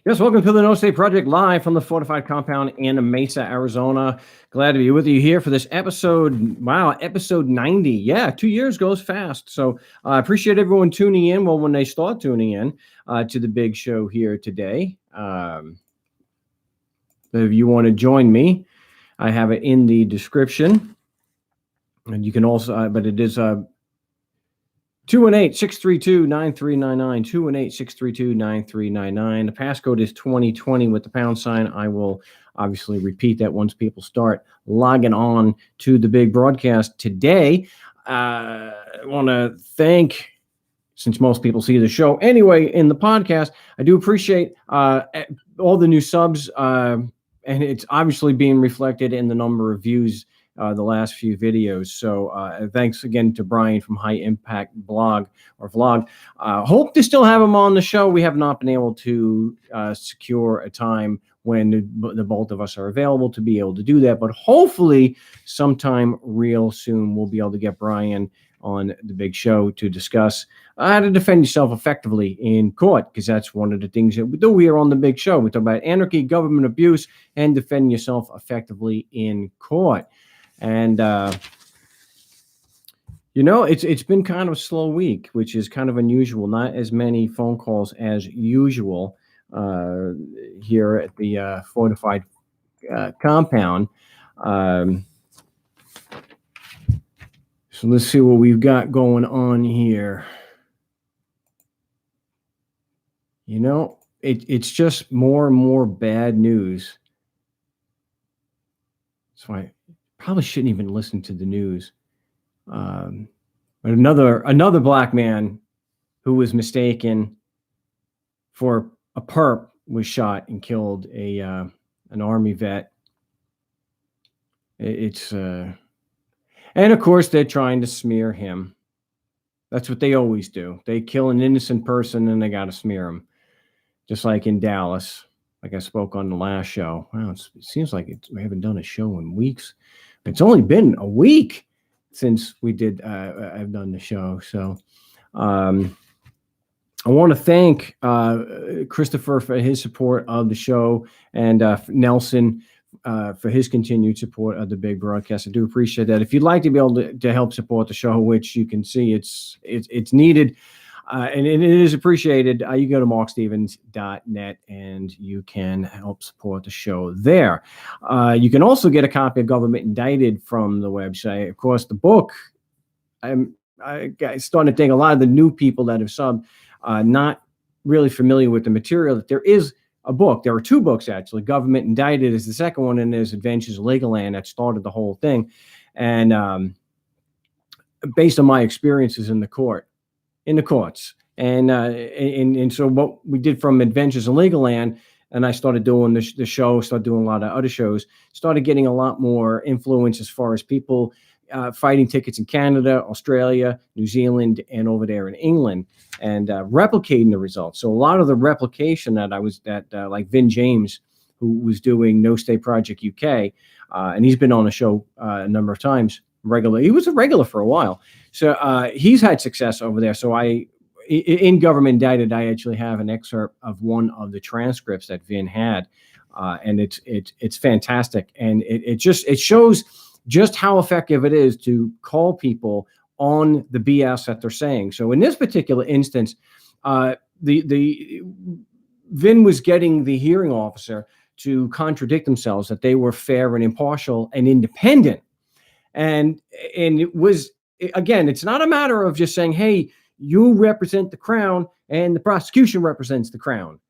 Yes, welcome to the No State Project live from the fortified compound in Mesa, Arizona. Glad to be with you here for this episode. Wow, episode 90. Yeah, 2 years goes fast. So I appreciate everyone tuning in. Well, when they start tuning in to the big show here today. If you want to join me, I have it in the description. And you can also, but it is 218-632-9399, 218-632-9399. The passcode is 2020 with the pound sign. I will obviously repeat that once people start logging on to the big broadcast today. I want to thank, since most people see the show anyway in the podcast, I do appreciate all the new subs, and it's obviously being reflected in the number of views the last few videos. So thanks again to Brian from High Impact Blog or Vlog. Hope to still have him on the show. We have not been able to secure a time when the both of us are available to be able to do that. But hopefully sometime real soon we'll be able to get Brian on the big show to discuss how to defend yourself effectively in court, because that's one of the things that we do here on the big show. We talk about anarchy, government abuse, and defend yourself effectively in court. And it's been kind of a slow week, which is kind of unusual. Not as many phone calls as usual here at the fortified compound. So let's see what we've got going on here. It's just more and more bad news. That's why I probably shouldn't even listen to the news. But another black man who was mistaken for a perp was shot and killed an Army vet. And of course they're trying to smear him. That's what they always do. They kill an innocent person and they got to smear him. Just like in Dallas, like I spoke on the last show. Wow, it seems like we haven't done a show in weeks. It's only been a week since we did. I've done the show. So I want to thank Christopher for his support of the show, and Nelson for his continued support of the big broadcast. I do appreciate that. If you'd like to be able to help support the show, which you can see it's needed, and it is appreciated, you go to markstevens.net and you can help support the show there. You can also get a copy of Government Indicted from the website. Of course, the book, I'm starting to think a lot of the new people that have subbed, not really familiar with the material, that there is a book. There are two books, actually. Government Indicted is the second one, and there's Adventures of Legal Land that started the whole thing. And based on my experiences in the courts. And so what we did from Adventures in Legal Land, and I started doing the show, started doing a lot of other shows, started getting a lot more influence as far as people fighting tickets in Canada, Australia, New Zealand, and over there in England, and replicating the results. So a lot of the replication that like Vin James, who was doing No State Project UK, and he's been on the show a number of times. He was a regular for a while. So he's had success over there. So in Government Indicted, I actually have an excerpt of one of the transcripts that Vin had, and it's fantastic, and it shows just how effective it is to call people on the BS that they're saying. So in this particular instance, the Vin was getting the hearing officer to contradict themselves, that they were fair and impartial and independent. And it was, again, it's not a matter of just saying, hey, you represent the Crown and the prosecution represents the Crown.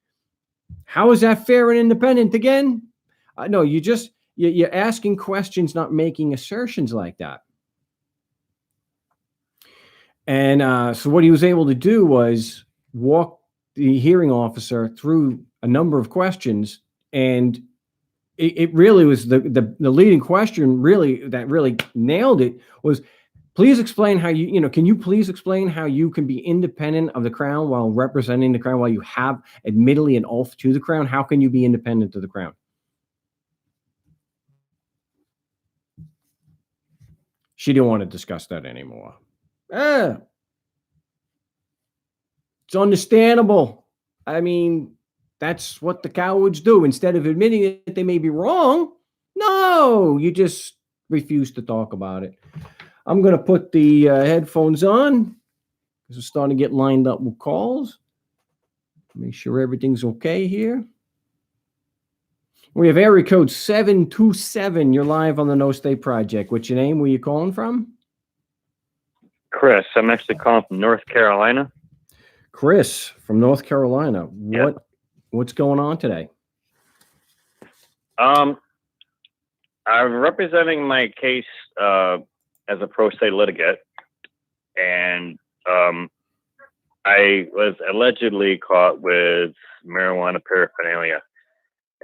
How is that fair and independent again? No, you're asking questions, not making assertions like that. And so what he was able to do was walk the hearing officer through a number of questions, and it really was the leading question that really nailed it was, please explain how can you please explain how you can be independent of the Crown while representing the Crown, while you have admittedly an oath to the Crown? How can you be independent of the Crown? She didn't want to discuss that anymore. It's understandable. I mean, That's what the cowards do. Instead of admitting that they may be wrong, no, you just refuse to talk about it. I'm going to put the headphones on because we're starting to get lined up with calls. Make sure everything's okay here. We have area code 727. You're live on the No State Project. What's your name? Where you calling from? Chris. I'm actually calling from North Carolina. Chris from North Carolina. Yep. What's going on today? I'm representing my case as a pro se litigant, and I was allegedly caught with marijuana paraphernalia,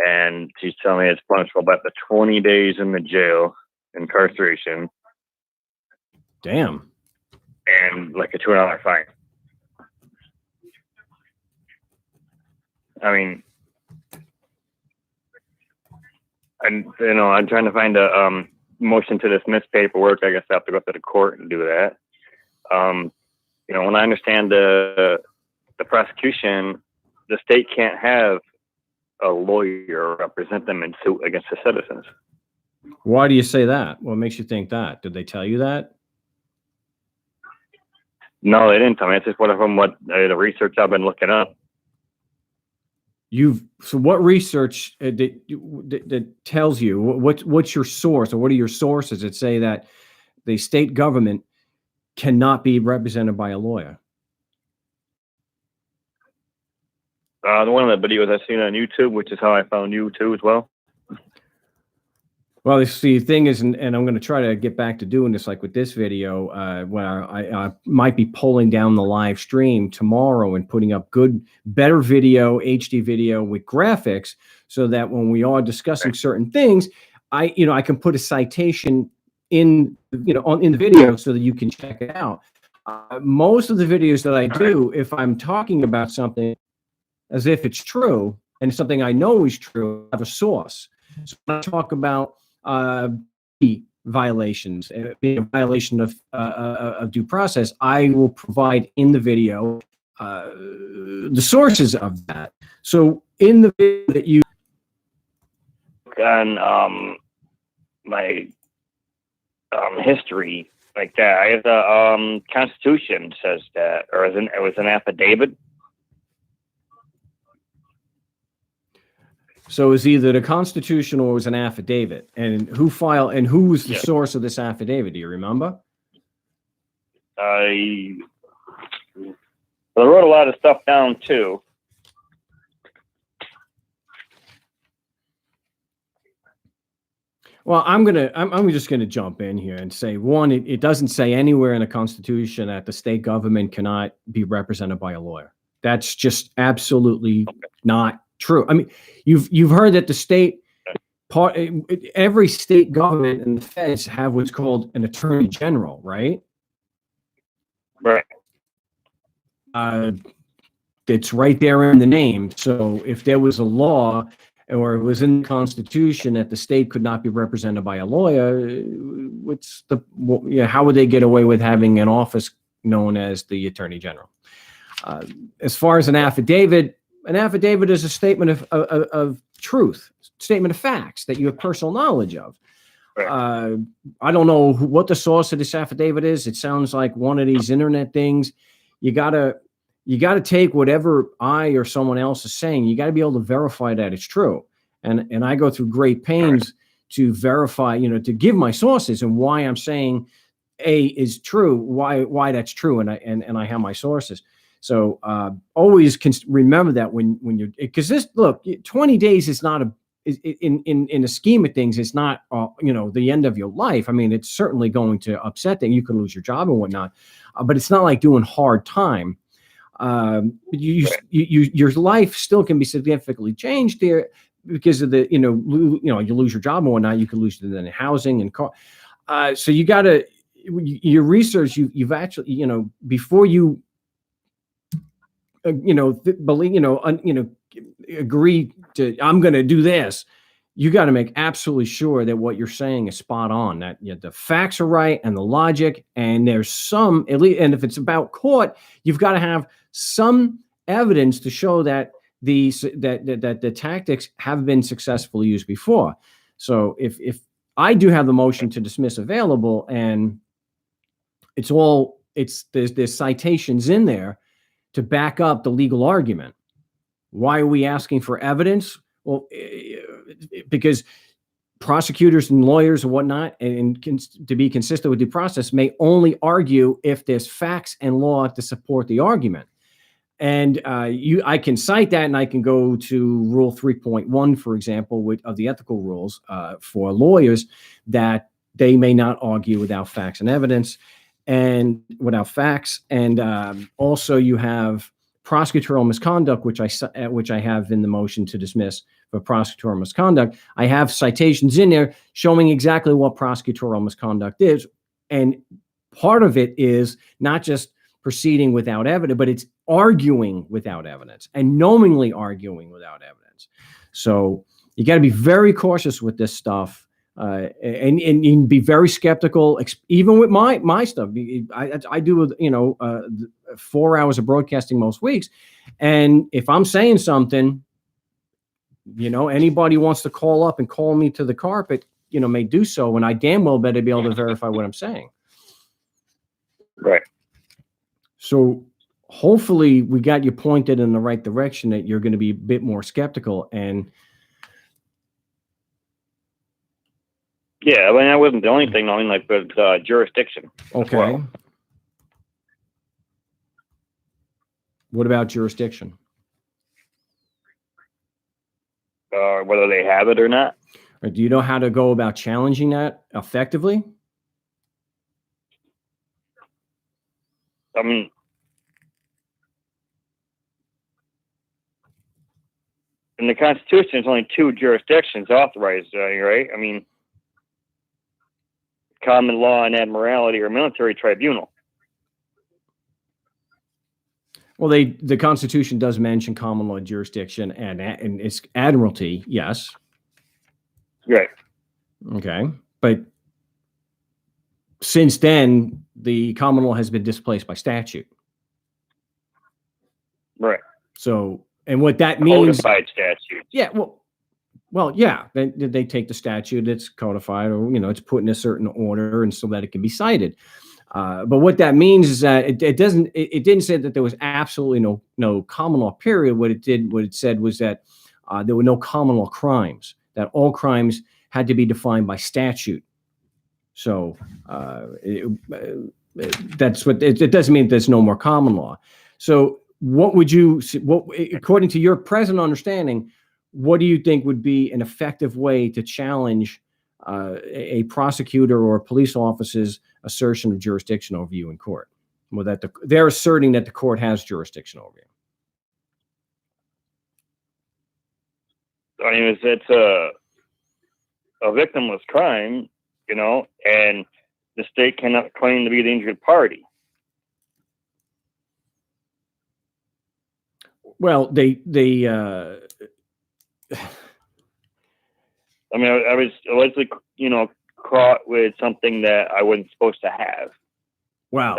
and she's telling me it's punishable by up to 20 days in the jail, incarceration. Damn. And like a $200 fine. I mean, and I'm trying to find a motion to dismiss paperwork. I guess I have to go to the court and do that. When I understand the prosecution, the state can't have a lawyer represent them in suit against the citizens. Why do you say that? What makes you think that? Did they tell you that? No, they didn't tell me. It's just from what the research I've been looking up. So what research that tells you what's your source, or what are your sources that say that the state government cannot be represented by a lawyer? One of the videos I've seen on YouTube, which is how I found you too as well. Well, the thing is, and I'm going to try to get back to doing this, like with this video, where I might be pulling down the live stream tomorrow and putting up better video, HD video with graphics, so that when we are discussing certain things, I can put a citation in the video so that you can check it out. Most of the videos that I do, if I'm talking about something as if it's true and something I know is true, I have a source. So when I talk about violations, being a violation of due process, I will provide in the video the sources of that. So in the video that you on my history like that, I have the Constitution says that, or it was an affidavit. So it was either the Constitution or it was an affidavit. And who was the source of this affidavit? Do you remember? I wrote a lot of stuff down too. Well, I'm just gonna jump in here and say, one, it doesn't say anywhere in the Constitution that the state government cannot be represented by a lawyer. That's just absolutely not true. I mean, you've heard that the state every state government and the feds have what's called an attorney general, right? Right. It's right there in the name. So if there was a law or it was in the Constitution that the state could not be represented by a lawyer, how would they get away with having an office known as the attorney general? As far as an affidavit is a statement of truth, statement of facts that you have personal knowledge of. Right. I don't know what the source of this affidavit is. It sounds like one of these internet things. You gotta take whatever I or someone else is saying. You got to be able to verify that it's true. And I go through great pains to verify, to give my sources and why I'm saying A is true, why that's true, and I have my sources. So always remember that when you're, because 20 days is not in the scheme of things, it's not the end of your life. I mean, it's certainly going to upset that you could lose your job and whatnot, but it's not like doing hard time. Your life still can be significantly changed here because of the you lose your job and whatnot. You could lose the housing and car. So you got to your research. You've actually before you agree to, I'm going to do this, you got to make absolutely sure that what you're saying is spot on, that the facts are right and the logic, and there's some, at least, and if it's about court, you've got to have some evidence to show that that the tactics have been successfully used before. So if I do have the motion to dismiss available, and there's citations in there to back up the legal argument. Why are we asking for evidence? Well, because prosecutors and lawyers and whatnot, and to be consistent with due process, may only argue if there's facts and law to support the argument. And I can cite that, and I can go to Rule 3.1, for example, of the ethical rules for lawyers, that they may not argue without facts and evidence, and without facts. And also, you have prosecutorial misconduct, which I have in the motion to dismiss for prosecutorial misconduct. I have citations in there showing exactly what prosecutorial misconduct is, and part of it is not just proceeding without evidence, but it's arguing without evidence and knowingly arguing without evidence. So you got to be very cautious with this stuff, and be very skeptical, even with my stuff. I do 4 hours of broadcasting most weeks, and if I'm saying something, anybody wants to call up and call me to the carpet, may do so, and I damn well better be able to verify what I'm saying. Right. So hopefully we got you pointed in the right direction, that you're going to be a bit more skeptical. And yeah, I mean, that wasn't the only thing. I mean, like with jurisdiction. Okay. Well. What about jurisdiction? Whether they have it or not. Or do you know how to go about challenging that effectively? I mean, in the Constitution, there's only 2 jurisdictions authorized, right? I mean, common law and admiralty or military tribunal. Well, the Constitution does mention common law jurisdiction and it's admiralty, yes. Right. Okay. But since then, the common law has been displaced by statute. Right. So, and what that means, codified statute. Yeah. Well, yeah. They take the statute, it's codified, or it's put in a certain order, and so that it can be cited. But what that means is that it didn't say that there was absolutely no common law period. What it said was that there were no common law crimes, that all crimes had to be defined by statute. So that's what it doesn't mean there's no more common law. So what according to your present understanding, what do you think would be an effective way to challenge a prosecutor or a police officer's assertion of jurisdiction over you in court? Well, that they're asserting that the court has jurisdiction over you. I mean, it's a victimless crime, and the state cannot claim to be the injured party. Well, they I mean, I was allegedly, caught with something that I wasn't supposed to have. Wow.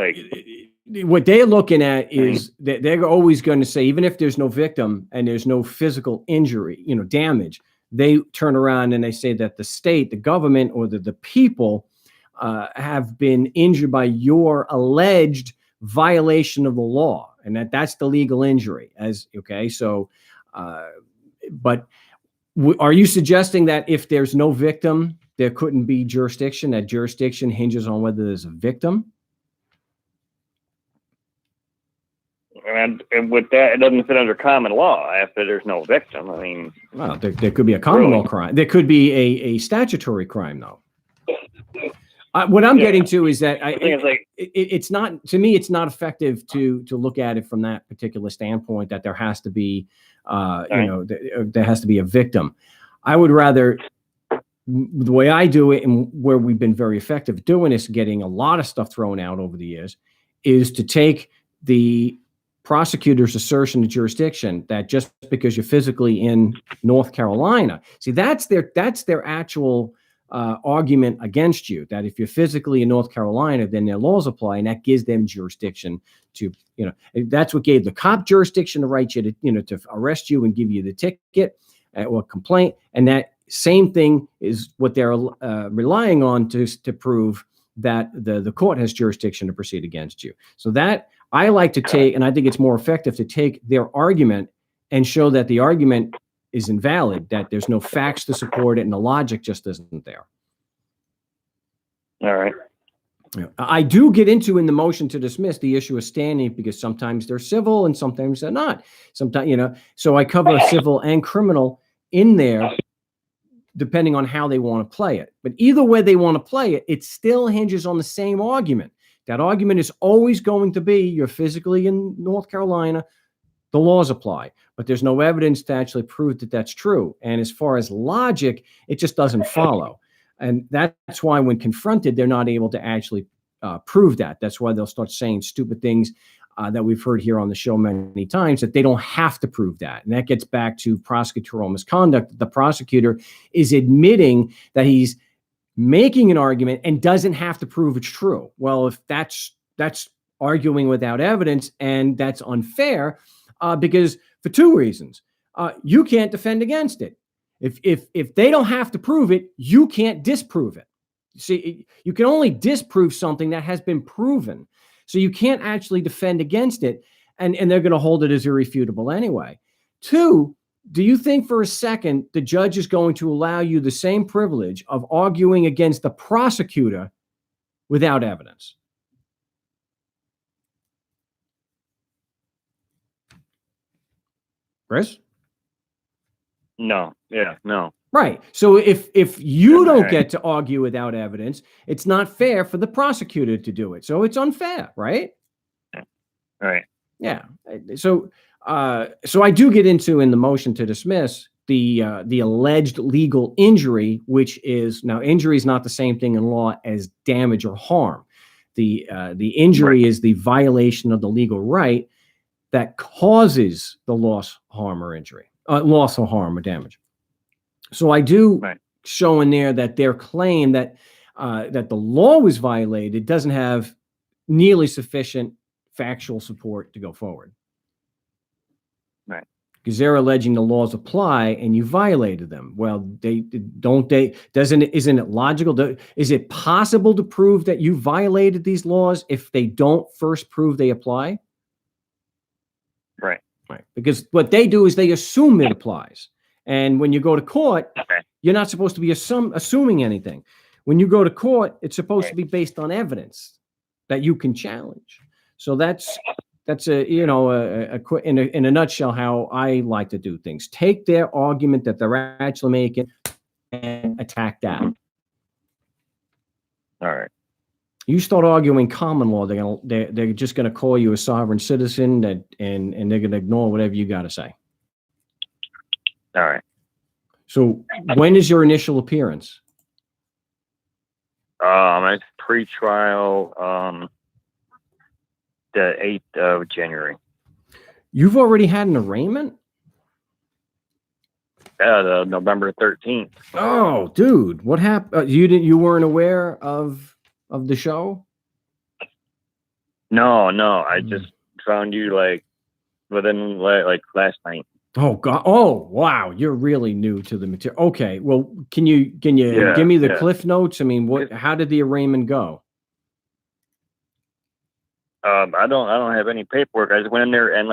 What they're looking at is that they're always going to say, even if there's no victim and there's no physical injury, damage, they turn around and they say that the state, the government, or the people have been injured by your alleged violation of the law, and that's the legal injury. But are you suggesting that if there's no victim, there couldn't be jurisdiction, that jurisdiction hinges on whether there's a victim? And with that, it doesn't fit under common law after there's no victim. I mean, well, there could be a common law crime. There could be a statutory crime, though. What I'm getting to is that it's not, to me, it's not effective to look at it from that particular standpoint, that there has to be, there has to be a victim. I would rather, the way I do it, and where we've been very effective doing this, getting a lot of stuff thrown out over the years, is to take the prosecutor's assertion of jurisdiction that just because you're physically in North Carolina, see, that's their actual argument against you, that if you're physically in North Carolina, then their laws apply, and that gives them jurisdiction to, that's what gave the cop jurisdiction to write you to, to arrest you and give you the ticket or complaint. And that same thing is what they're relying on to prove that the court has jurisdiction to proceed against you. So that I like to take, and I think it's more effective to take their argument and show that the argument is invalid, that there's no facts to support it, and the logic just isn't there. All right. I do get into in the motion to dismiss the issue of standing, because sometimes they're civil and sometimes they're not. Sometimes, so I cover civil and criminal in there, depending on how they want to play it. But either way they want to play it, it still hinges on the same argument. That argument is always going to be, you're physically in North Carolina, the laws apply, but there's no evidence to actually prove that that's true. And as far as logic, it just doesn't follow. And that's why when confronted, they're not able to actually prove that. That's why they'll start saying stupid things that we've heard here on the show many times, that they don't have to prove that. And that gets back to prosecutorial misconduct. The prosecutor is admitting that he's making an argument and doesn't have to prove it's true. Well, if that's arguing without evidence, and that's unfair, because for two reasons. You can't defend against it. If they don't have to prove it, you can't disprove it. See, you can only disprove something that has been proven. So you can't actually defend against it, and they're going to hold it as irrefutable anyway. Two, do you think for a second the judge is going to allow you the same privilege of arguing against the prosecutor without evidence? Chris? No. Yeah. No. Right. So if you don't get to argue without evidence, it's not fair for the prosecutor to do it. So it's unfair, right? Right. Yeah. So I do get into in the motion to dismiss the alleged legal injury, which is, now injury is not the same thing in law as damage or harm. The injury is the violation of the legal right that causes the loss, harm, or injury, loss or harm or damage. So I do show in there that their claim that the law was violated doesn't have nearly sufficient factual support to go forward. Right. Because they're alleging the laws apply and you violated them. Well, isn't it logical? Is it possible to prove that you violated these laws if they don't first prove they apply? Right. Right. Because what they do is they assume it applies. And when you go to court, you're not supposed to be assuming anything. When you go to court, it's supposed to be based on evidence that you can challenge. So that's in a nutshell how I like to do things. Take their argument that they're actually making and attack that. All right. You start arguing common law, they're just gonna call you a sovereign citizen, and they're gonna ignore whatever you got to say. All right. So when is your initial appearance? It's pre-trial, the 8th of January. You've already had an arraignment? The November 13th. Oh, dude, what happened? You weren't aware of the show? No, I just found you within last night. Oh God! Oh wow! You're really new to the material. Okay, well, can you give me the cliff notes? I mean, how did the arraignment go? I don't have any paperwork. I just went in there and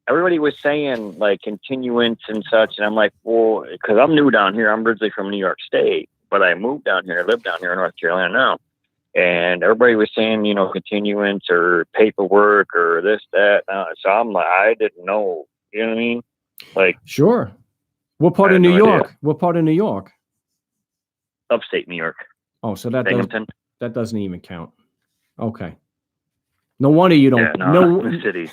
everybody was saying continuance and such, and I'm like, well, because I'm new down here. I'm originally from New York State, but I moved down here. I live down here in North Carolina now, and everybody was saying continuance or paperwork or this that. So I'm like, I didn't know. You know what I mean? Sure. What part of New York? Idea. What part of New York? Upstate New York. Oh, so that doesn't even count. Okay. No wonder you don't. Yeah, no the cities.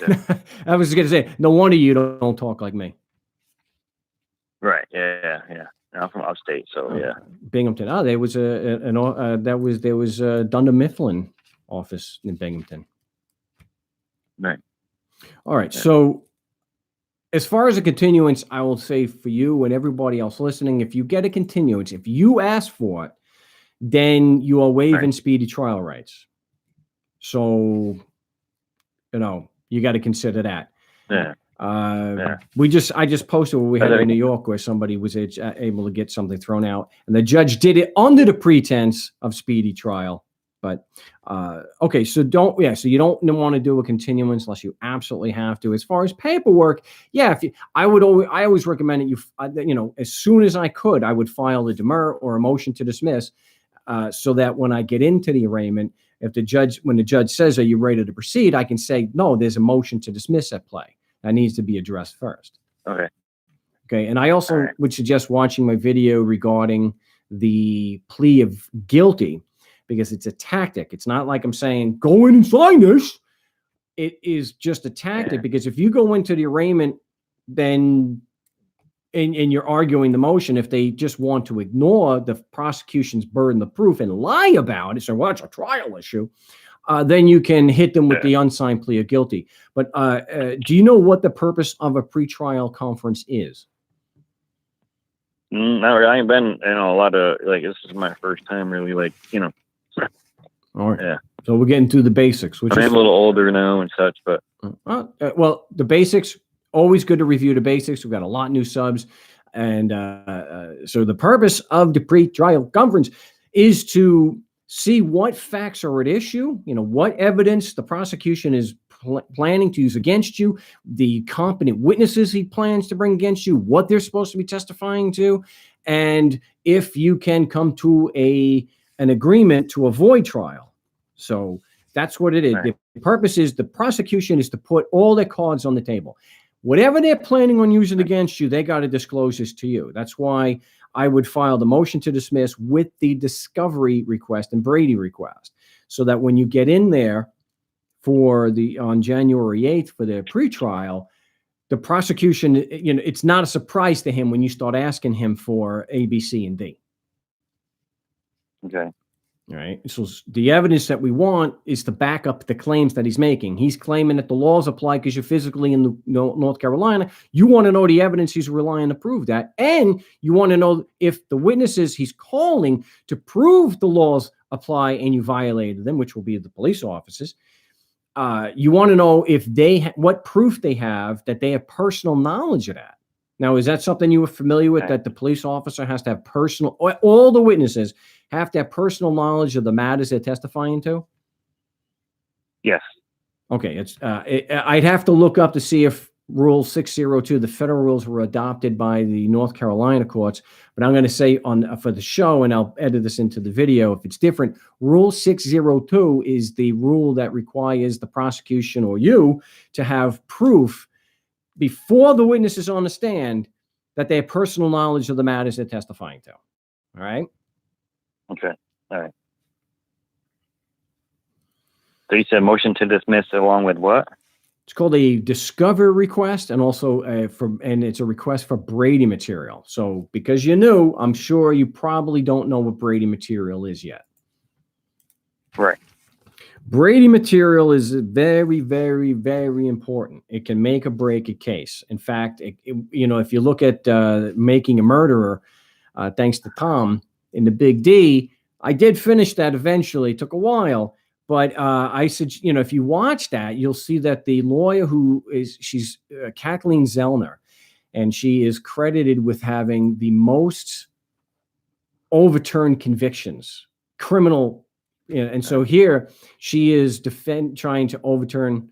I was going to say, no wonder you don't talk like me. Right. Yeah. I'm from upstate, so yeah. Binghamton. Oh, there was there was a Dunder Mifflin office in Binghamton. Right. All right. Yeah. So, as far as a continuance, I will say for you and everybody else listening, if you get a continuance, if you ask for it, then you are waiving speedy trial rights. So, you got to consider that. Yeah. I just posted what we had in New York where somebody was able to get something thrown out, and the judge did it under the pretense of speedy trial. But okay, so so you don't want to do a continuance unless you absolutely have to. As far as paperwork, I always recommend that as soon as I could, I would file a demur or a motion to dismiss, so that when I get into the arraignment, when the judge says, "Are you ready to proceed?" I can say, "No, there's a motion to dismiss at play. That needs to be addressed first." Okay. Okay, and I also would suggest watching my video regarding the plea of guilty, because it's a tactic. It's not like I'm saying, go in and sign this. It is just a tactic, because if you go into the arraignment, then, and you're arguing the motion, if they just want to ignore the prosecution's burden of proof and lie about it, so, well, it's a trial issue, then you can hit them with the unsigned plea of guilty. But do you know what the purpose of a pretrial conference is? Not really. I ain't been a lot of, this is my first time really, All right. Yeah. So we're getting through the basics, which I'm a little older now and such, but. Well, the basics, always good to review the basics. We've got a lot of new subs. And so the purpose of the pre-trial conference is to see what facts are at issue, what evidence the prosecution is planning to use against you, the competent witnesses he plans to bring against you, what they're supposed to be testifying to, and if you can come to an agreement to avoid trial. So that's what it is. Right. The purpose is the prosecution is to put all their cards on the table. Whatever they're planning on using against you, they got to disclose this to you. That's why I would file the motion to dismiss with the discovery request and Brady request, so that when you get in there on January 8th for the pretrial, the prosecution, it's not a surprise to him when you start asking him for A, B, C, and D. Okay. All right. So the evidence that we want is to back up the claims that he's making. He's claiming that the laws apply because you're physically in North Carolina. You want to know the evidence he's relying to prove that. And you want to know if the witnesses he's calling to prove the laws apply and you violated them, which will be the police officers. You want to know if what proof they have that they have personal knowledge of that. Now, is that something you were familiar with, that the police officer has to have all the witnesses have to have personal knowledge of the matters they're testifying to? Yes. Okay. I'd have to look up to see if Rule 602, the federal rules, were adopted by the North Carolina courts. But I'm going to say for the show, and I'll edit this into the video if it's different, Rule 602 is the rule that requires the prosecution or you to have proof before the witness is on the stand that they have personal knowledge of the matters they're testifying to. All right? Okay. All right. So you said motion to dismiss along with what? It's called a discovery request, and also it's a request for Brady material. So because you're new, I'm sure you probably don't know what Brady material is yet. Right. Brady material is very, very, very important. It can make or break a case. In fact, if you look at Making a Murderer, thanks to Tom in the Big D, I did finish that eventually. It took a while, but I said, if you watch that, you'll see that the lawyer she's Kathleen Zellner, and she is credited with having the most overturned convictions, criminal. And so here she is trying to overturn.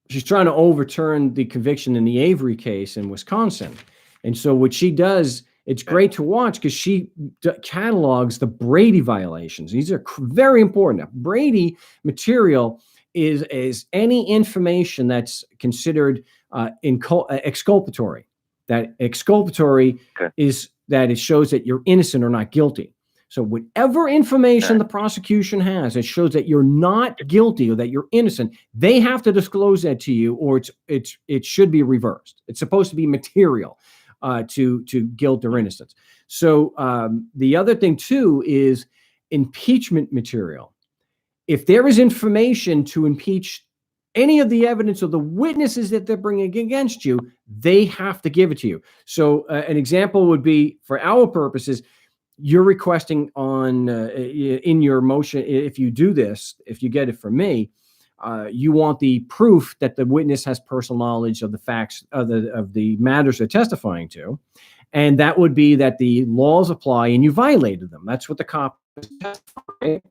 She's trying to overturn the conviction in the Avery case in Wisconsin. And so what she does, it's great to watch because she catalogs the Brady violations. These are very important. Now, Brady material is any information that's considered exculpatory. That exculpatory is that it shows that you're innocent or not guilty. So whatever information the prosecution has that shows that you're not guilty or that you're innocent, they have to disclose that to you, or it should be reversed. It's supposed to be material to guilt or innocence. So the other thing too is impeachment material. If there is information to impeach any of the evidence or the witnesses that they're bringing against you, they have to give it to you. So an example would be, for our purposes, you're requesting on in your motion, if you do this, if you get it from me, you want the proof that the witness has personal knowledge of the facts of the matters they're testifying to. And that would be that the laws apply and you violated them. That's what the cop is testifying.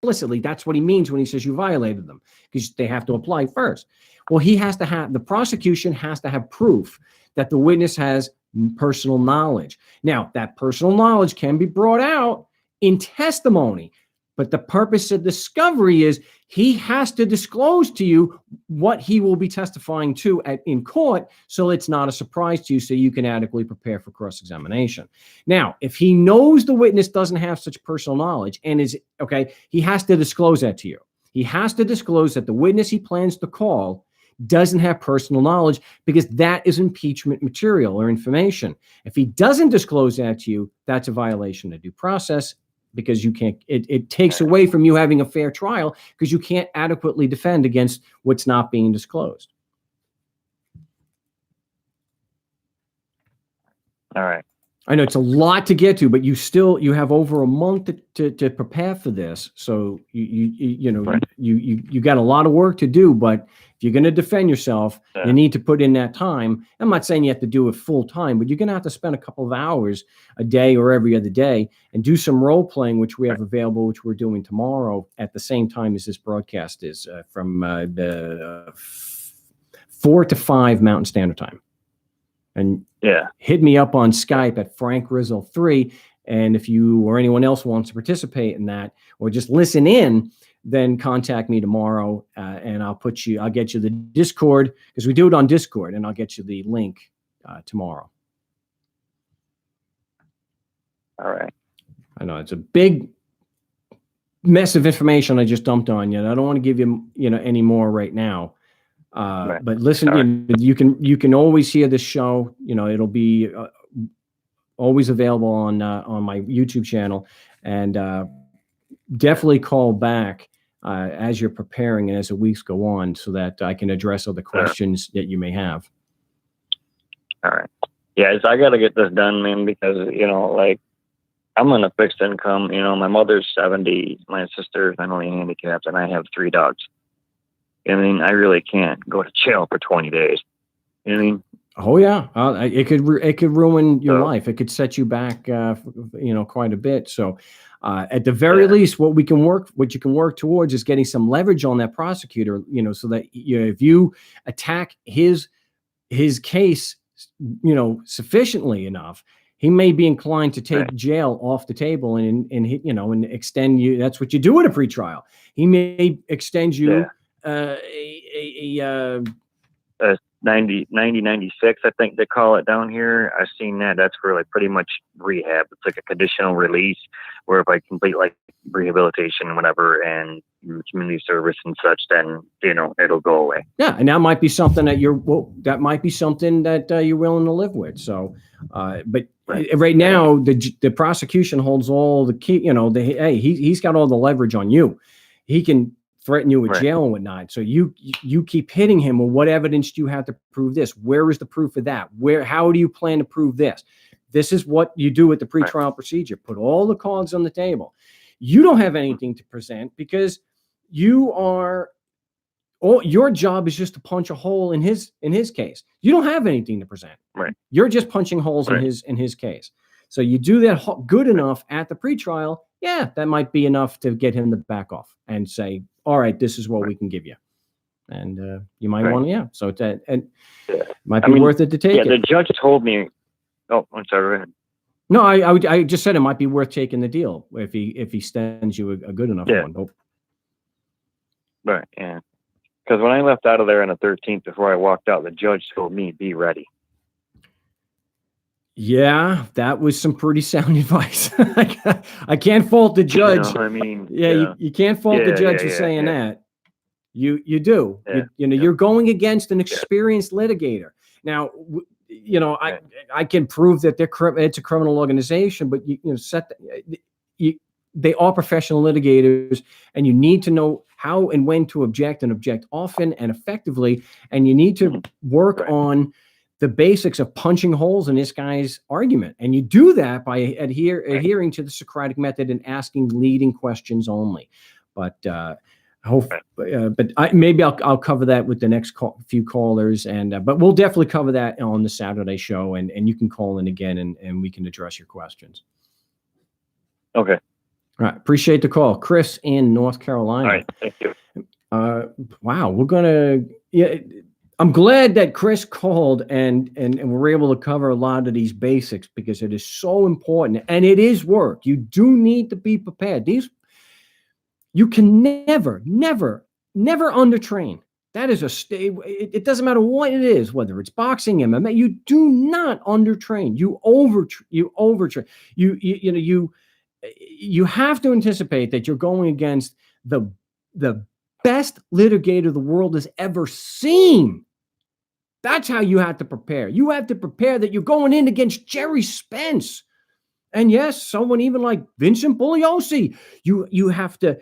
Explicitly, that's what he means when he says you violated them, because they have to apply first. Well, the prosecution has to have proof that the witness has personal knowledge. Now, that personal knowledge can be brought out in testimony, but the purpose of discovery is he has to disclose to you what he will be testifying to in court, so it's not a surprise to you, so you can adequately prepare for cross-examination. Now, if he knows the witness doesn't have such personal knowledge and he has to disclose that to you. He has to disclose that the witness he plans to call doesn't have personal knowledge, because that is impeachment material or information. If he doesn't disclose that to you, that's a violation of due process, because you can't, it takes away from you having a fair trial, because you can't adequately defend against what's not being disclosed. All right. I know it's a lot to get to, but you have over a month to prepare for this. So you got a lot of work to do, but if you're going to defend yourself, you need to put in that time. I'm not saying you have to do it full time, but you're going to have to spend a couple of hours a day or every other day and do some role playing, which we have available, which we're doing tomorrow at the same time as this broadcast is, from 4 to 5 Mountain Standard Time. And hit me up on Skype at Frank Rizzo 3. And if you or anyone else wants to participate in that or just listen in, then contact me tomorrow, and I'll get you the Discord, because we do it on Discord, and I'll get you the link tomorrow. All right. I know it's a big mess of information I just dumped on you. And I don't want to give you, any more right now. But listen, you can always hear the show. It'll be always available on my YouTube channel, and definitely call back as you're preparing and as the weeks go on, so that I can address other questions that you may have. All right. Yeah, I got to get this done, man, because I'm on a fixed income. My mother's 70, my sister's mentally handicapped, and I have 3 dogs. I mean, I really can't go to jail for 20 days. You know what I mean? Oh yeah, it could ruin your life. It could set you back, quite a bit. So, at the very least, what you can work towards is getting some leverage on that prosecutor. So that if you attack his case, sufficiently enough, he may be inclined to take jail off the table and extend you. That's what you do at a pretrial. He may extend you. 96, I think they call it down here. I've seen that. That's for pretty much rehab. It's like a conditional release, where if I complete rehabilitation and whatever and community service and such, then it'll go away. Yeah, and that might be something that you're willing to live with. So, but right now the prosecution holds all the key. He's got all the leverage on you. He can threaten you with jail and whatnot. So you keep hitting him. Well, what evidence do you have to prove this? Where is the proof of that? How do you plan to prove this? This is what you do with the pretrial procedure. Put all the cards on the table. You don't have anything to present, because your job is just to punch a hole in his case. You don't have anything to present. Right. You're just punching holes in his case. So you do that good enough at the pretrial. Yeah, that might be enough to get him to back off and say, all right, this is what we can give you. And you might want to, So it might be worth it to take it. The judge told me, oh, I'm sorry, go ahead. No, I just said it might be worth taking the deal if he sends you a good enough one. Oh. Right, yeah. Because when I left out of there on the 13th, before I walked out, the judge told me, be ready. Yeah, that was some pretty sound advice. I can't fault the judge. You can't fault the judge for saying that. You do. You're going against an experienced litigator. Now, I can prove that it's a criminal organization, but they are professional litigators, and you need to know how and when to object, and object often and effectively. And you need to work on the basics of punching holes in this guy's argument. And you do that by adhering to the Socratic method and asking leading questions only. But maybe I'll cover that with the next few callers, but we'll definitely cover that on the Saturday show, and you can call in again, and we can address your questions. Okay. All right. Appreciate the call. Chris in North Carolina. All right. Thank you. Wow. I'm glad that Chris called and we're able to cover a lot of these basics, because it is so important, and it is work. You do need to be prepared. You can never undertrain. That is it doesn't matter what it is, whether it's boxing, MMA, you do not undertrain. You overtrain. You have to anticipate that you're going against the best litigator the world has ever seen. That's how you have to prepare. You have to prepare that you're going in against Jerry Spence. And yes, someone even like Vincent Bugliosi. You have to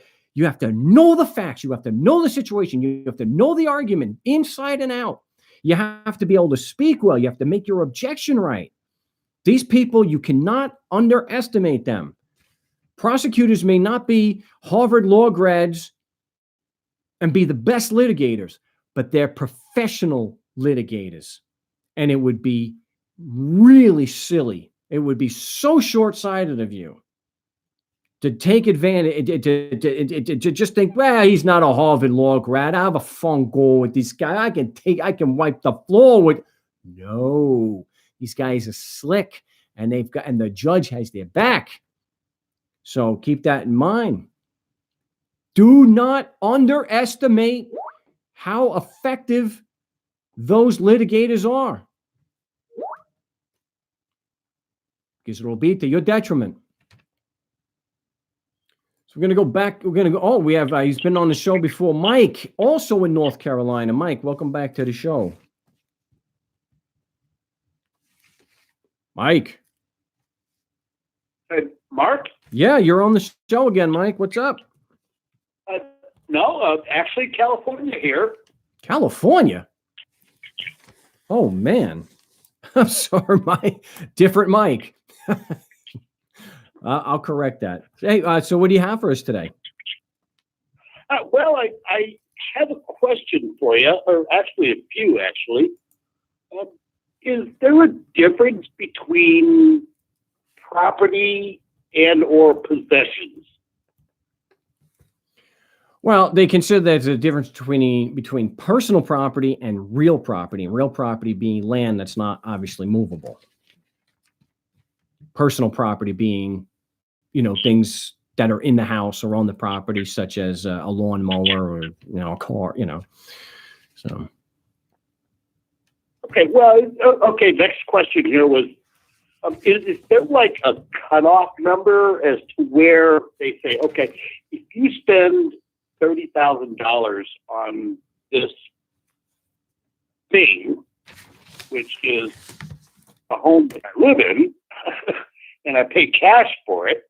know the facts. You have to know the situation. You have to know the argument inside and out. You have to be able to speak well. You have to make your objection right. These people, you cannot underestimate them. Prosecutors may not be Harvard law grads and be the best litigators, but they're professional litigators. And it would be really silly. It would be so short-sighted of you to take advantage, to just think, well, he's not a Harvard law grad. I have a fun goal with this guy. I can wipe the floor with. No, these guys are slick, and the judge has their back. So keep that in mind. Do not underestimate how effective those litigators are, because it'll be to your detriment. So we're going to go back. He's been on the show before. Mike, also in North Carolina. Mike, welcome back to the show. Mike. Hey, Mark? Yeah, you're on the show again, Mike. What's up? No, actually, California here. California? Oh, man. I'm sorry, Mike. Different Mike. I'll correct that. Hey, so what do you have for us today? Well, I have a question for you, or actually a few, actually. Is there a difference between property and or possessions? Well, they consider there's a difference between personal property and real property being land that's not obviously movable. Personal property being, things that are in the house or on the property, such as a lawnmower or, a car, so. Okay, well, next question here was, is there like a cutoff number as to where they say, okay, if you spend $30,000 on this thing, which is a home that I live in, and I pay cash for it,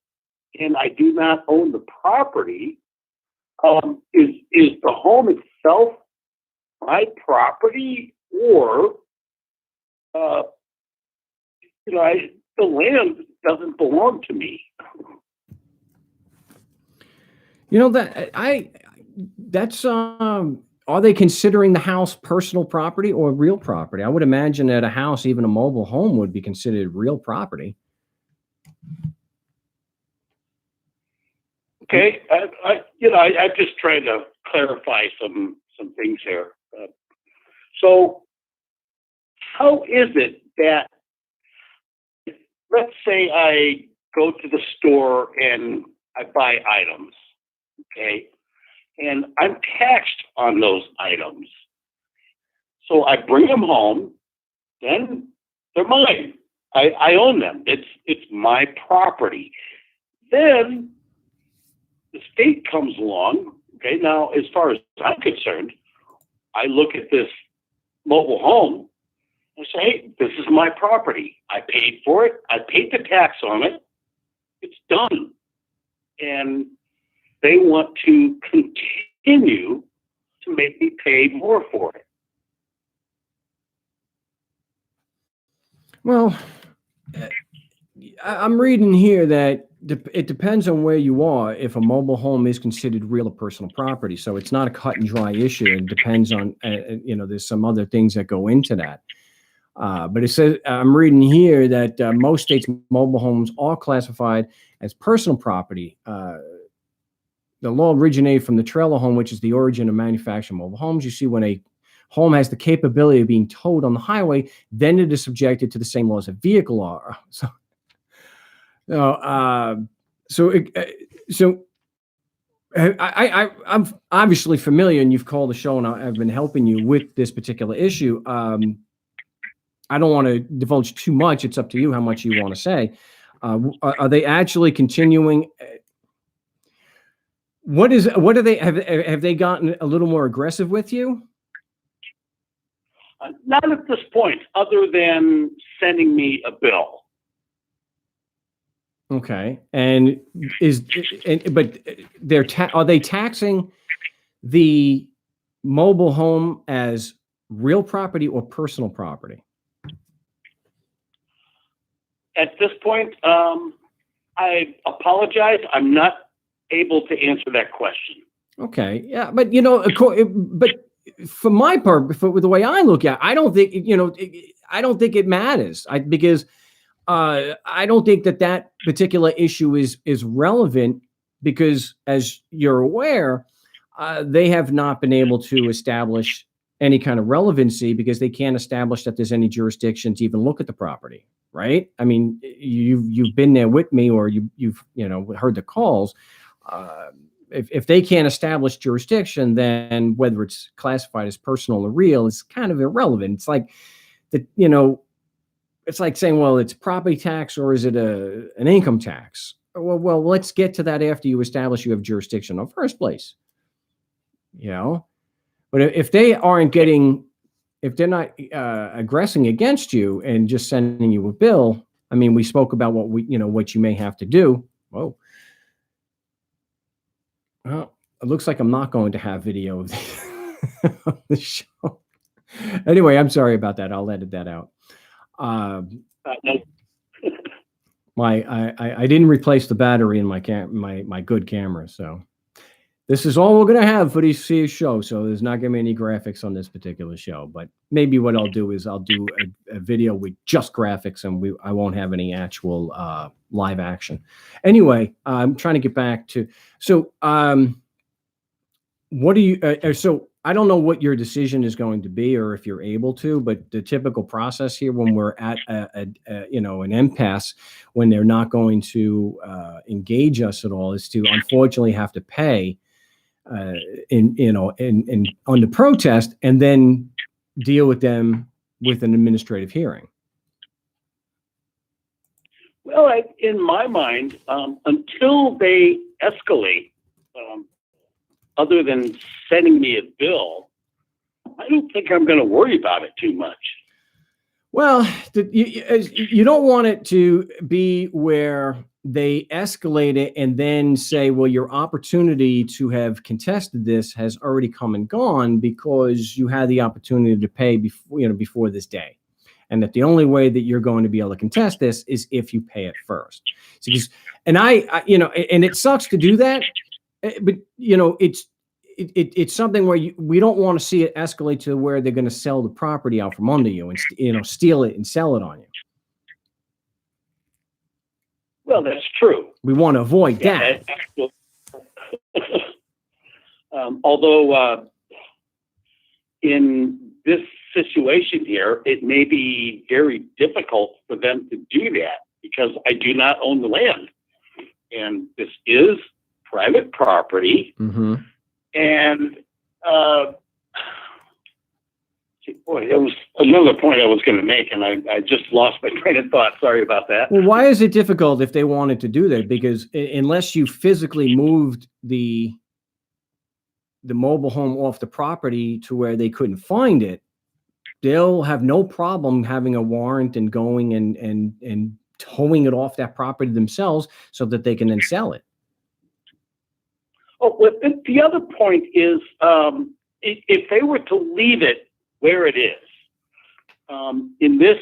and I do not own the property, is the home itself my property, or the land doesn't belong to me? Are they considering the house personal property or real property? I would imagine that a house, even a mobile home, would be considered real property. Okay, I'm just trying to clarify some things here. So, how is it that, let's say I go to the store and I buy items, okay, and I'm taxed on those items. So I bring them home, then they're mine. I own them. It's my property. Then the state comes along. Okay, now as far as I'm concerned, I look at this mobile home and say, hey, this is my property. I paid for it. I paid the tax on it. It's done. and they want to continue to make me pay more for it. Well, I'm reading here that it depends on where you are if a mobile home is considered real or personal property. So it's not a cut and dry issue. It depends on, there's some other things that go into that. But it says, I'm reading here that most states' mobile homes are classified as personal property. The law originated from the trailer home, which is the origin of manufactured mobile homes. You see, when a home has the capability of being towed on the highway, then it is subjected to the same laws a vehicle are. I'm obviously familiar, and you've called the show, and I've been helping you with this particular issue. I don't want to divulge too much. It's up to you how much you want to say. Are they actually continuing? What are they? Have they gotten a little more aggressive with you? Not at this point, other than sending me a bill. Okay, and are they taxing the mobile home as real property or personal property? At this point, I apologize. I'm not able to answer that question. Okay, yeah, but but for my part, for the way I look at it, I don't think I don't think it matters. Because I don't think that particular issue is relevant, because, as you're aware, they have not been able to establish any kind of relevancy, because they can't establish that there's any jurisdiction to even look at the property, right? I mean, you've been there with me, or you've heard the calls. If they can't establish jurisdiction, then whether it's classified as personal or real is kind of irrelevant. It's like it's like saying, well, it's property tax or is it an income tax? Well, let's get to that after you establish you have jurisdiction in the first place. But if they aren't if they're not aggressing against you and just sending you a bill, I mean, we spoke about what you may have to do. Whoa. Well, it looks like I'm not going to have video of the show. Anyway, I'm sorry about that. I'll edit that out. No. I didn't replace the battery in my good camera, so this is all we're gonna have for this show. So there's not gonna be any graphics on this particular show. But maybe what I'll do is I'll do a video with just graphics, and I won't have any actual live action. Anyway, I'm trying to get back to what do you? So I don't know what your decision is going to be, or if you're able to, but the typical process here, when we're at an impasse, when they're not going to engage us at all, is to unfortunately have to pay on the protest, and then deal with them with an administrative hearing. Well, in my mind, until they escalate, other than sending me a bill, I don't think I'm going to worry about it too much. Well, you don't want it to be where they escalate it and then say, well, your opportunity to have contested this has already come and gone, because you had the opportunity to pay before this day. And that the only way that you're going to be able to contest this is if you pay it first. So, and and it sucks to do that, but it's something where we don't want to see it escalate to where they're going to sell the property out from under you and steal it and sell it on you. Well, that's true. We want to avoid that. Although in this situation here, it may be very difficult for them to do that, because I do not own the land, and this is private property. Mm-hmm. And boy, there was another point I was going to make, and I just lost my train of thought. Sorry about that. Well, why is it difficult if they wanted to do that? Because unless you physically moved the mobile home off the property to where they couldn't find it, they'll have no problem having a warrant and going and towing it off that property themselves, so that they can then sell it. Oh, well, the other point is, if they were to leave it where it is, in this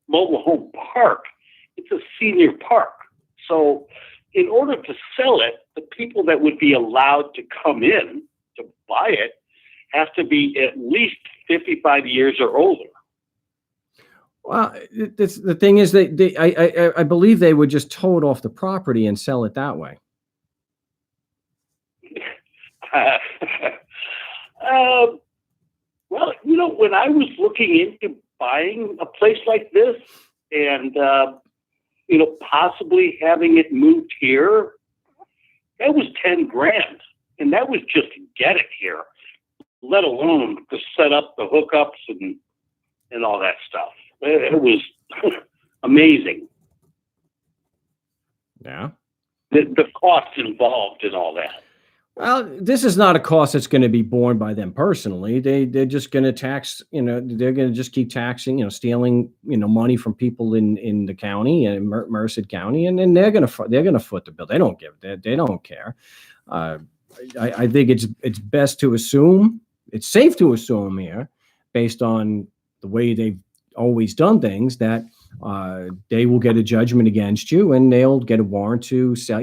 mobile home park, it's a senior park. So in order to sell it, the people that would be allowed to come in to buy it have to be at least 55 years or older. Well, the thing is that I believe they would just tow it off the property and sell it that way. Well, when I was looking into buying a place like this and, possibly having it moved here, that was 10 grand. And that was just to get it here, let alone to set up the hookups and all that stuff. It was amazing. Yeah. The cost involved in all that. Well, this is not a cost that's going to be borne by them personally. They're just going to tax, they're going to just keep taxing, stealing, money from people in the county and Merced County, and then they're going to foot the bill. They don't they don't care. I think it's best to assume, it's safe to assume here, based on the way they've always done things, that they will get a judgment against you and they'll get a warrant to sell,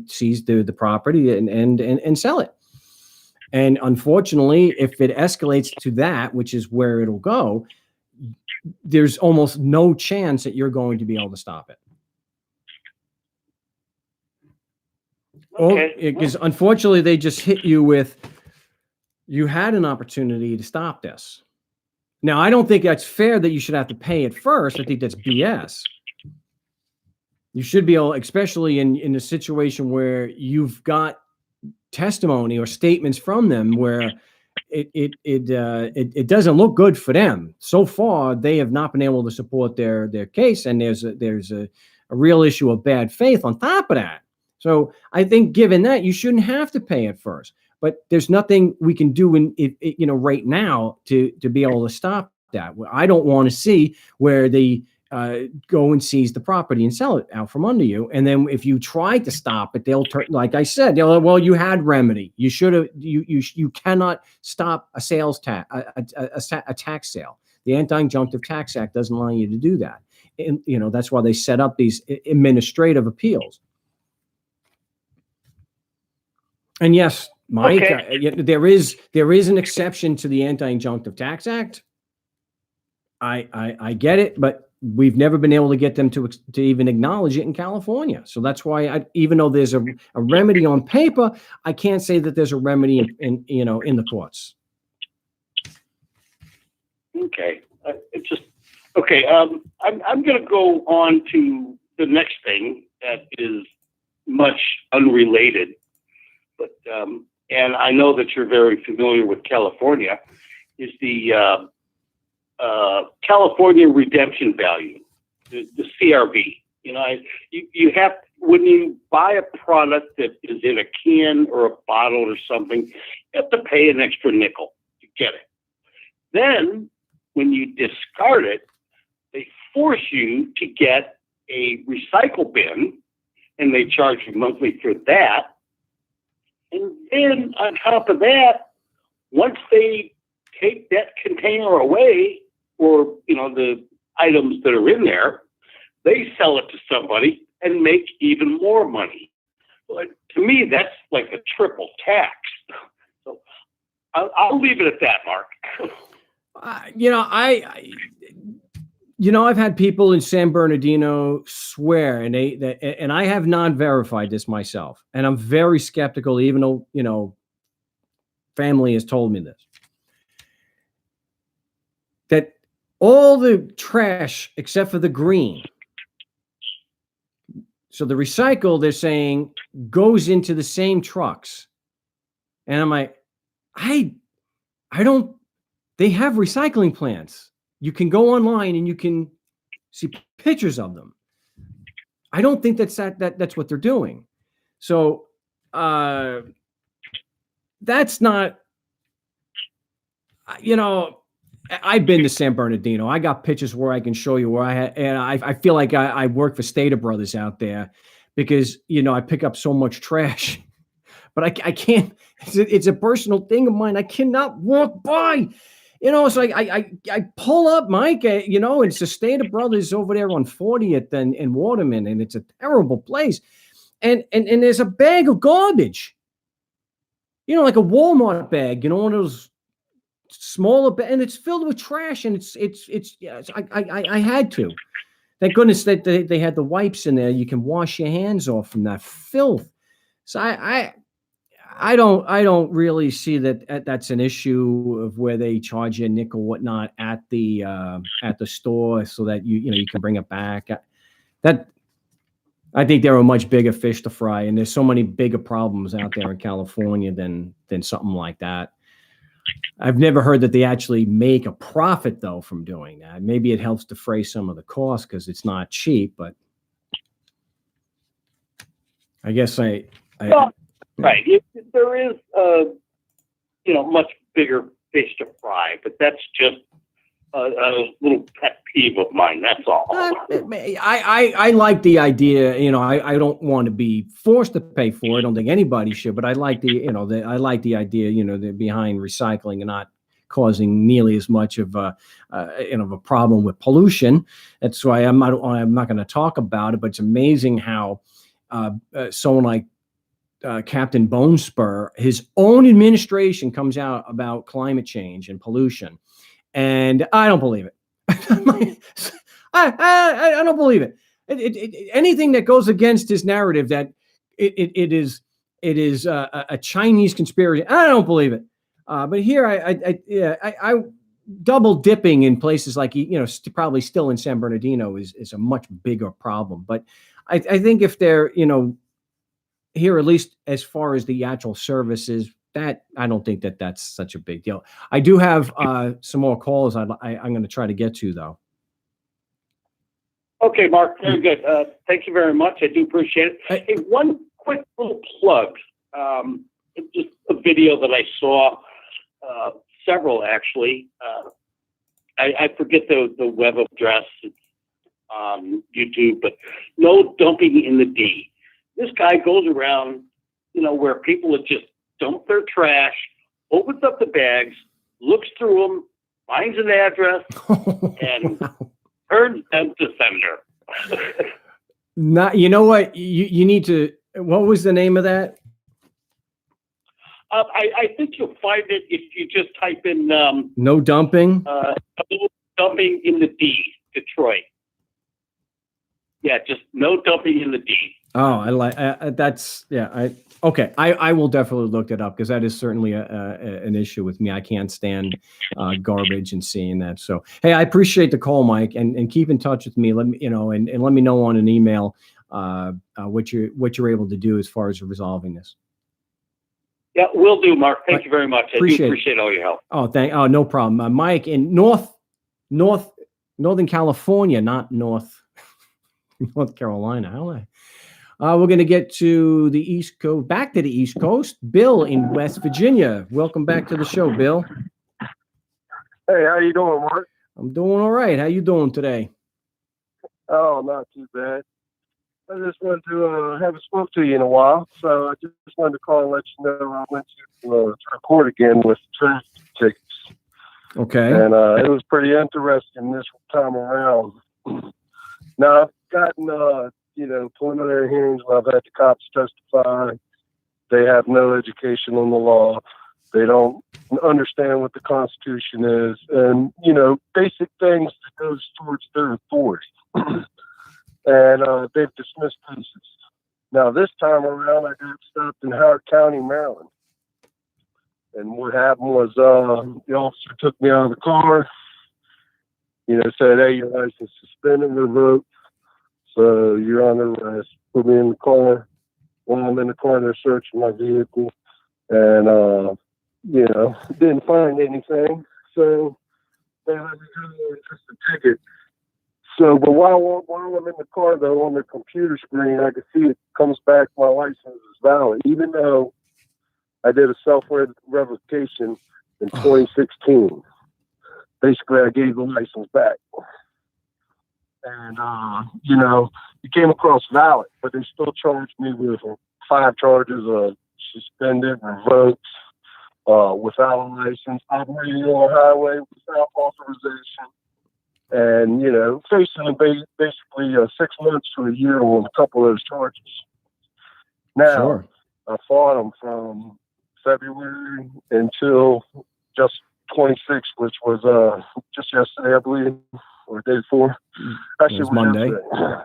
seize the property and sell it. And unfortunately, if it escalates to that, which is where it'll go, there's almost no chance that you're going to be able to stop it. Okay. Because unfortunately, they just hit you with, you had an opportunity to stop this. Now, I don't think that's fair that you should have to pay it first. I think that's BS. You should be able, especially in a situation where you've got testimony or statements from them where it doesn't look good for them. So far, they have not been able to support their case, and there's a real issue of bad faith on top of that. So I think, given that, you shouldn't have to pay it first. But there's nothing we can do right now to be able to stop that. I don't want to see where they go and seize the property and sell it out from under you. And then if you try to stop it, they'll turn, like I said, well, you had remedy. You should have. You cannot stop a sales tax, a tax sale. The Anti-Injunctive Tax Act doesn't allow you to do that. And that's why they set up these administrative appeals. And yes, Mike, okay. There is an exception to the Anti-Injunctive Tax Act. I get it, but we've never been able to get them to even acknowledge it in California. So that's why, even though there's a remedy on paper, I can't say that there's a remedy in the courts. Okay, okay. I'm going to go on to the next thing that is much unrelated, but and I know that you're very familiar with California, is the California redemption value, the CRV. You have, when you buy a product that is in a can or a bottle or something, you have to pay an extra nickel to get it. Then, when you discard it, they force you to get a recycle bin, and they charge you monthly for that. And then on top of that, once they take that container away, or the items that are in there, they sell it to somebody and make even more money. But to me, that's like a triple tax. So I'll leave it at that, Mark. I've had people in San Bernardino swear, and I have not verified this myself, and I'm very skeptical, even though family has told me this, that all the trash except for the green, so the recycle, they're saying, goes into the same trucks, and I'm like, I don't. They have recycling plants. You can go online and you can see pictures of them. I don't think that's what they're doing. So that's not, I've been to San Bernardino. I got pictures where I can show you where I feel like I work for Stater Brothers out there, because, I pick up so much trash but I can't. It's a personal thing of mine. I cannot walk by. So I pull up, Mike, and Sustainer Brothers over there on 40th and Waterman, and it's a terrible place. And there's a bag of garbage, like a Walmart bag, one of those smaller, and it's filled with trash, and I had to. Thank goodness that they had the wipes in there. You can wash your hands off from that filth. So I don't really see that that's an issue of where they charge you a nickel, whatnot, at the store, so that you can bring it back. That I think there are much bigger fish to fry, and there's so many bigger problems out there in California than something like that. I've never heard that they actually make a profit though from doing that. Maybe it helps defray some of the cost because it's not cheap, but I guess right. There is much bigger fish to fry, but that's just a little pet peeve of mine. That's all. I like the idea. I don't want to be forced to pay for it. I don't think anybody should, but I like I like the idea. Behind recycling and not causing nearly as much of a problem with pollution. That's why I'm not going to talk about it. But it's amazing how someone like Captain Bonespur, his own administration comes out about climate change and pollution. And I don't believe it. I don't believe it. Anything that goes against his narrative that it is a Chinese conspiracy, I don't believe it. But here I double dipping in places like probably still in San Bernardino is a much bigger problem. But I think if they're here, at least as far as the actual services, that I don't think that's such a big deal. I do have some more calls I'm going to try to get to, though. Okay, Mark, very good. Thank you very much. I do appreciate it. Hey, one quick little plug. Just a video that I saw, several actually. I forget the web address. It's on YouTube, but no dumping in the D. This guy goes around, where people have just dumped their trash, opens up the bags, looks through them, finds an address, and turns them to sender. Not, you know what? You need to. What was the name of that? I think you'll find it if you just type in no dumping. No dumping in the D, Detroit. Yeah, just no dumping in the D. Oh, I like that's yeah. I will definitely look that up because that is certainly an issue with me. I can't stand garbage and seeing that. So hey, I appreciate the call, Mike, and keep in touch with me. Let me and let me know on an email what you're able to do as far as resolving this. Yeah, will do, Mark. Thank you very much. I do appreciate all your help. Oh, no problem, Mike in Northern California, not North Carolina. How we're going to get to the East Coast, back to the East Coast. Bill in West Virginia. Welcome back to the show, Bill. Hey, how you doing, Mark? I'm doing all right. How you doing today? Oh, not too bad. I just wanted to haven't spoke to you in a while, so I just wanted to call and let you know I went to court again with traffic tickets. Okay. And it was pretty interesting this time around. Now, I've gotten preliminary hearings where I've had the cops testify. They have no education on the law. They don't understand what the Constitution is, and basic things that goes towards their authority. And they've dismissed cases. Now this time around, I got stopped in Howard County, Maryland. And what happened was the officer took me out of the car. Said, "Hey, your license is suspended, revoked. So you're under arrest." Put me in the car. While I'm in the car, they're searching my vehicle, and didn't find anything. So they let me go and just a ticket. So, but while I'm in the car, though, on the computer screen, I can see it comes back. My license is valid, even though I did a self-revocation in 2016. Basically, I gave the license back. And, it came across valid, but they still charged me with 5 charges of suspended, revoked, without a license, operating on a highway without authorization, and, you know, facing basically 6 months to a year on a couple of those charges. Now, Sure. I fought them from February until just 26th, which was just yesterday, I believe, or the day before. Actually, It was Monday. yesterday.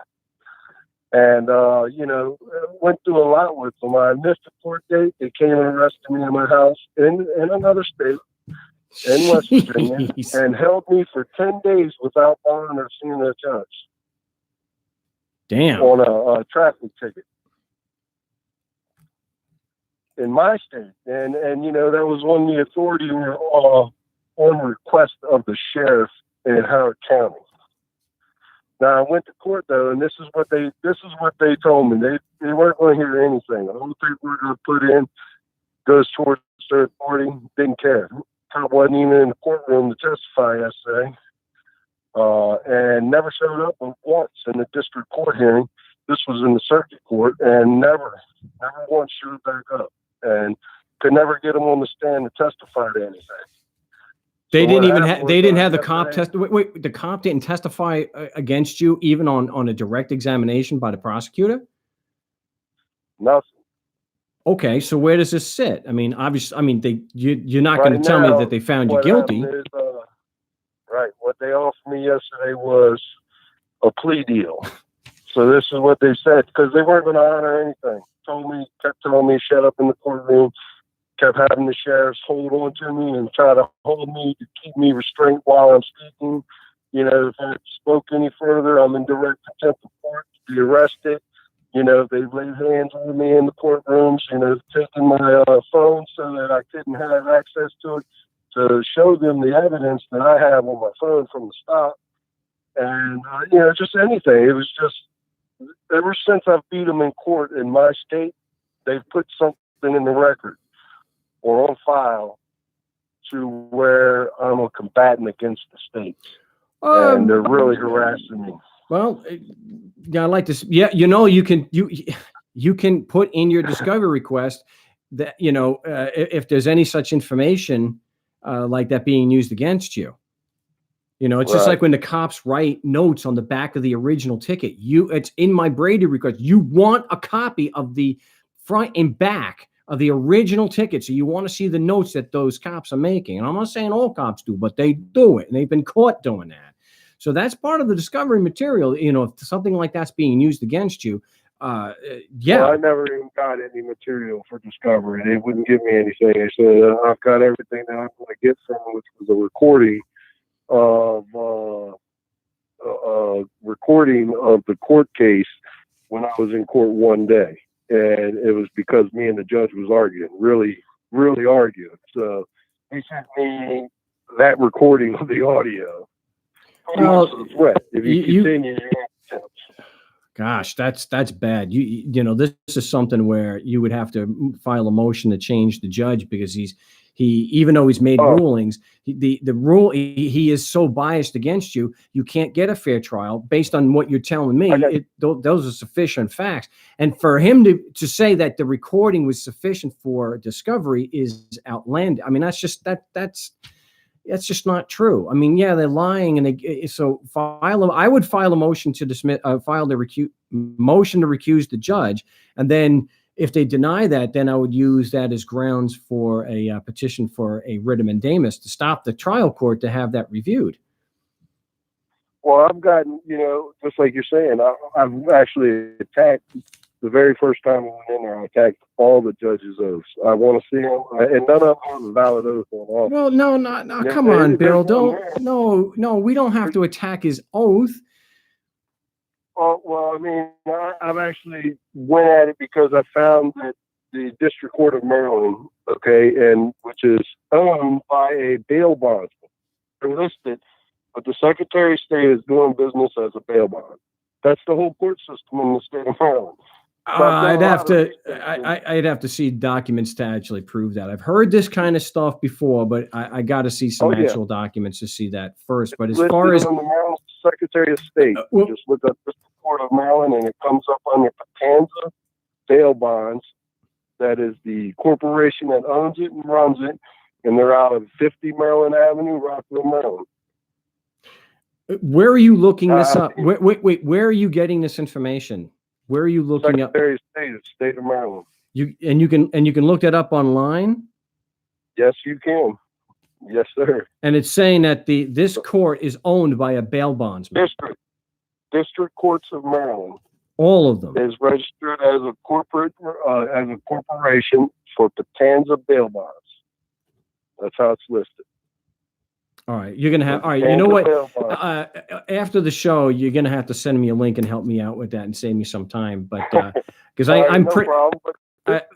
And, you know, went through a lot with them. I missed the court date. They came and arrested me in my house in another state, in West Virginia, Jeez. and held me for 10 days without bond or seeing a judge Damn. on a traffic ticket in my state. And you know, that was when the authority were on request of the sheriff in Howard County. Now, I went to court though, and this is what they told me. They weren't going to hear anything. All the paperwork I put in goes towards their authority. Didn't care. I wasn't even in the courtroom to testify yesterday, and never showed up once in the district court hearing. This was in the circuit court, and never once showed back up, and could never get them on the stand to testify to anything. They So didn't what even happened have. They was, didn't have the cop yesterday- test. Wait, the cop didn't testify against you, even on a direct examination by the prosecutor. Nothing. Okay, so where does this sit? I mean, obviously, I mean, you're not Right going to tell me now, that they found you what guilty. happened is, right. What they offered me yesterday was a plea deal. So this is what they said, because they weren't going to honor anything. Kept telling me shut up in the courtroom. Kept having the sheriffs hold on to me and try to hold me to keep me restrained while I'm speaking. You know, if I spoke any further, I'm in direct contempt of court to be arrested. You know, they've laid hands on me in the courtrooms, you know, taking my phone so that I couldn't have access to it, to show them the evidence that I have on my phone from the stop. And, you know, just anything. It was just, ever since I've beat them in court in my state, they've put something in the record or on file to where I'm a combatant against the state. And they're really harassing me. Well, yeah, I like this. Yeah, you know, you can put in your discovery request that, you know, if there's any such information like that being used against you. You know, it's just like when the cops write notes on the back of the original ticket. It's in my Brady request. You want a copy of the front and back of the original ticket, so you want to see the notes that those cops are making. And I'm not saying all cops do, but they do it, and they've been caught doing that. So that's part of the discovery material. You know, if something like that's being used against you, yeah. Well, I never even got any material for discovery. They wouldn't give me anything. They said, I've got everything that I'm going to get from it, which was a recording of the court case when I was in court one day. And it was because me and the judge was arguing, really, really arguing. So he sent me that recording of the audio. Well, if you continue, gosh, that's bad. You know, this is something where you would have to file a motion to change the judge, because he even though he's made rulings, he is so biased against you. You can't get a fair trial based on what you're telling me. Those are sufficient facts. And for him to say that the recording was sufficient for discovery is outlandish. I mean, that's just not true. I mean, yeah, they're lying, and I would file a motion to dismiss, motion to recuse the judge, and then if they deny that, then I would use that as grounds for a petition for a writ of mandamus to stop the trial court to have that reviewed. Well, I've gotten, you know, just like you're saying, I've actually attacked. The very first time I went in there, I attacked all the judges' oaths. I want to see them, and none of them have a valid oath on office. Well, no, come on, Bill. No, we don't have to attack his oath. Well, I mean, I've actually went at it because I found that the District Court of Maryland, and which is owned by a bail bondsman, they're listed, but the Secretary of State is doing business as a bail bond. That's the whole court system in the state of Maryland. I'd have to see documents to actually prove that. I've heard this kind of stuff before, but I got to see some actual documents to see that first. But as far as the Maryland Secretary of State, just look up the Court of Maryland, and it comes up under Patanza bail bonds, that is the corporation that owns it and runs it, and they're out of 50 Maryland Avenue, Rockville, Maryland. Where are you looking this up? Wait. Where are you getting this information? Where are you looking up? Secretary of State of the State of Maryland. You can look that up online. Yes, you can. Yes, sir. And it's saying that this court is owned by a bail bondsman. District Courts of Maryland. All of them is registered as a corporation for Patanza bail bonds. That's how it's listed. All right, you're gonna have. All right, you know what? After the show, you're gonna have to send me a link and help me out with that and save me some time. But because I'm no pretty. Problem, but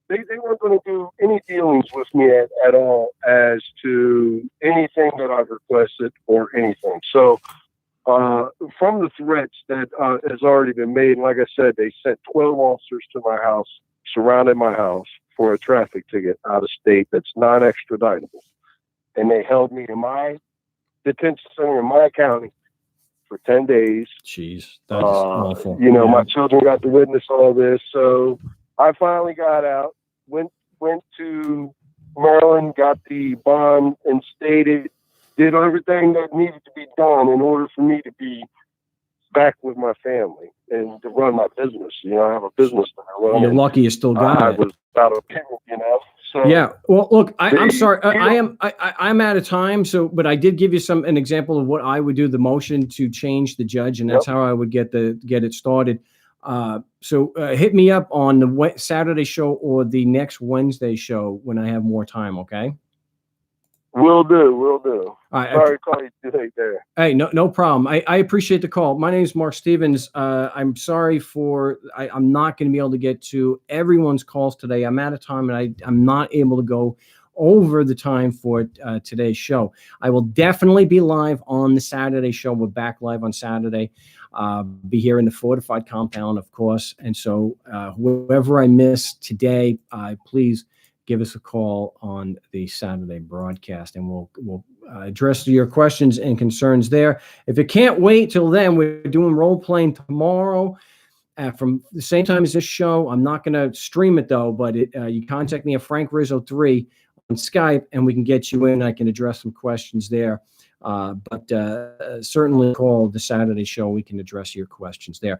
they weren't going to do any dealings with me at all as to anything that I've requested or anything. So from the threats that has already been made, like I said, they sent 12 officers to my house, surrounded my house for a traffic ticket out of state that's non-extraditable. And they held me in my detention center in my county for 10 days. Jeez, that is awful. You know, my children got to witness all this. So I finally got out, went to Maryland, got the bond instated, did everything that needed to be done in order for me to be back with my family and to run my business. You know, I have a business that I run. You're lucky you still got it. I was out of payment, you know. So yeah. Well, look, I'm sorry. I'm out of time. So, but I did give you an example of what I would do, the motion to change the judge, and that's how I would get it started. So hit me up on the Saturday show or the next Wednesday show when I have more time. Okay. Will do. All right, sorry to call you too late there. Hey, no problem. I appreciate the call. My name is Marc Stevens. I'm sorry I'm not going to be able to get to everyone's calls today. I'm out of time and I'm not able to go over the time for today's show. I will definitely be live on the Saturday show. We're back live on Saturday. Be here in the fortified compound, of course. And so whoever I miss today, please give us a call on the Saturday broadcast, and we'll address your questions and concerns there. If you can't wait till then, we're doing role playing tomorrow from the same time as this show. I'm not going to stream it though, but you contact me at Frank Rizzo 3 on Skype, and we can get you in. I can address some questions there. But certainly call the Saturday show. We can address your questions there.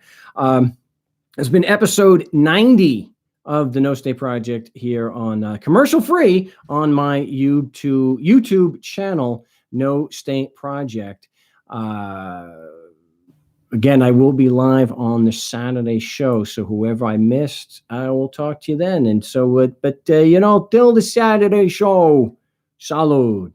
It's been episode 90 of the No State Project here on commercial free on my YouTube channel, No State Project. Again, I will be live on the Saturday show, so whoever I missed, I will talk to you then. And so, till the Saturday show, salud.